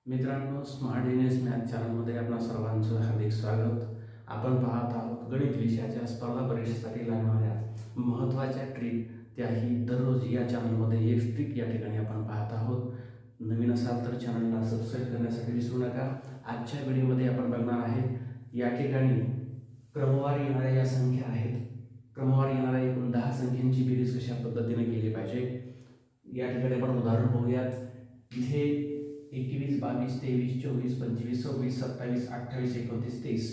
मित्रांनो, smart genius math चॅनलमध्ये आपणा सर्वांचं हार्दिक स्वागत. आपण पाहत आहोत गणित विषयाच्या स्पर्धा परीक्षेसाठी लागणाऱ्या महत्त्वाच्या ट्रिक, त्याही दररोज या चॅनलमध्ये एक ट्रिक या ठिकाणी आपण पाहत आहोत. नवीन असाल तर चॅनलला सबस्क्राईब करण्यासाठी विसरू नका. आजच्या व्हिडिओमध्ये आपण बघणार आहे या ठिकाणी क्रमवार येणाऱ्या या संख्या आहेत. क्रमवार येणाऱ्या एकूण 10 संख्यांची बेरीज कशा पद्धतीने केली पाहिजे या ठिकाणी आपण उदाहरण पाहूयात. इथे 21, 22, 23, 24, 25, 26, 27, 28, 29, 30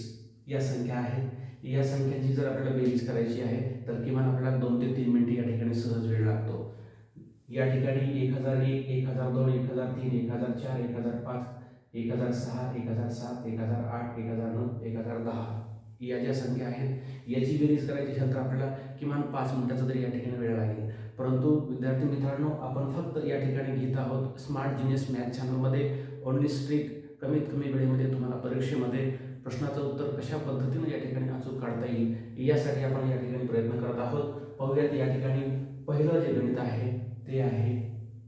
या संख्या आहेत. या संख्यांची जर आपल्याला बेरीज करायची आहे तर किमान आपल्याला 2 ते 3 मिनिटे या ठिकाणी सहज वेळ लागतो. या ठिकाणी 1001, 1002, 1003, 1004, 1005, 1006, 1007, 1008, 1009, 1010 या ज्या संख्या आहेत याची बेरीज करायची असेल तर आपल्याला किमान 5 मिनिटाचा तरी या ठिकाणी वेळ लागेल. परंतु विद्यार्थी मित्रांनो, आपण फक्त या ठिकाणी घेत आहोत स्मार्ट जीनियस मॅथ चॅनलमध्ये ओनली स्ट्रिक कमीत कमी वेळेमध्ये तुम्हाला परीक्षेमध्ये प्रश्नाचं उत्तर कशा पद्धतीने या ठिकाणी अचूक काढता येईल यासाठी आपण या ठिकाणी प्रयत्न करत आहोत. पाहूयात या ठिकाणी पहिलं जे गणित आहे ते आहे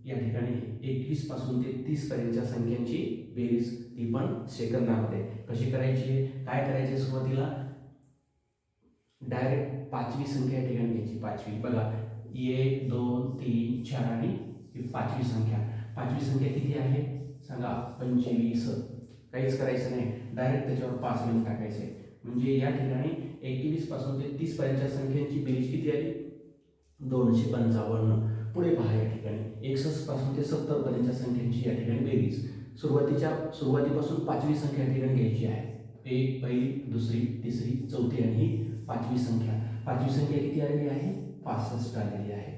या ठिकाणी 21 पासून ते 30 पर्यंतच्या संख्यांची बेरीज, ती पण सेकंदामध्ये कशी करायची, काय करायचे. सुरुवातीला डायरेक्ट पाचवी संख्या या ठिकाणी घ्यायची. पाचवी बघा, 1, 2, 3, 4 आणि ही पाचवी संख्या. पाचवी संख्या किती आहे सांगा? 25. काहीच करायचं नाही, डायरेक्ट त्याच्यावर 5 लिहून टाकायचे. म्हणजे या ठिकाणी 21 पासून ते 30 पर्यंतच्या संख्यांची बेरीज किती आली? 255. पुढे पहा या ठिकाणी 61 पासून ते 70 पर्यंतच्या संख्यांची या ठिकाणी बेरीज. सुरुवातीपासून पाचवी संख्या या ठिकाणी घ्यायची आहे. एक, पहिली, दुसरी, तिसरी, चौथी आणि ही पाचवी संख्या. पाचवी संख्या किती आलेली आहे? 65 आलेली आहे.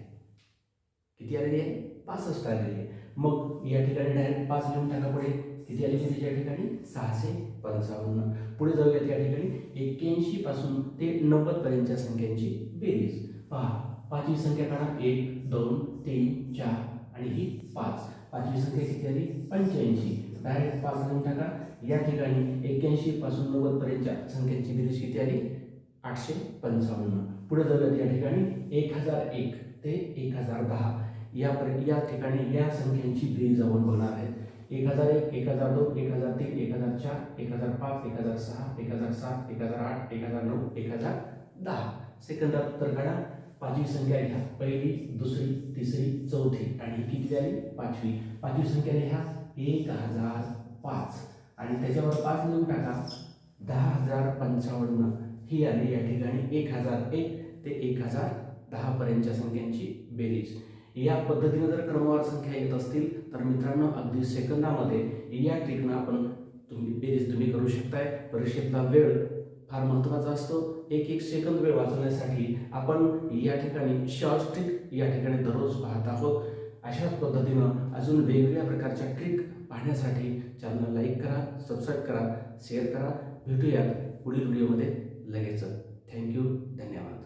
किती आलेली आहे? 65 आलेली आहे. मग या ठिकाणी डायरेक्ट 5 लिहून टाका. पुढे किती आलेली आहे या ठिकाणी? 655. पुढे जाऊयात या ठिकाणी 81 पासून ते 90 पर्यंतच्या संख्यांची बेरीज. पहा, पाचवी संख्या काढा. 1, 2, 3, 4 आणि ही 5. पाचवी संख्या किती आली? 85. डायरेक्ट 5 लिहून टाका. या ठिकाणी 81 पासून 90 पर्यंतच्या संख्यांची बेरीज किती आली? 855. पुढे जाऊयात या ठिकाणी 1001 ते 1010 या ठिकाणी या संख्यांची बेरीज आपण बघणार आहेत. 1001, 1002, 1003, 1004, 1005, 1006, 1007, 1008, 1009, 1010. सेकंदात उत्तर काढा. पाचवी संख्या लिहा. पहिली, दुसरी, तिसरी, चौथी आणि किती आली? पाचवी. पाचवी संख्या लिहा 1005 आणि त्याच्यावर 5 लिहून टाका. 10,055 ही आली या ठिकाणी 1001 ते 1010 पर्यंतच्या संख्यांची बेरीज. या पद्धतीने जर क्रमवार संख्या येत असतील तर मित्रांनो अगदी सेकंदामध्ये या ट्रिकनं आपण बेरीज तुम्ही करू शकताय. परीक्षेतला वेळ फार महत्त्वाचा असतो. एक सेकंद वेळ वाचवण्यासाठी आपण या ठिकाणी शॉर्ट ट्रिक या ठिकाणी दररोज पाहत आहोत. अशाच पद्धतीनं अजून वेगवेगळ्या प्रकारच्या ट्रिक पाहण्यासाठी चॅनलला लाईक करा, सबस्क्राईब करा, शेअर करा. भेटूयात पुढील व्हिडिओमध्ये लगेच. थँक्यू, धन्यवाद.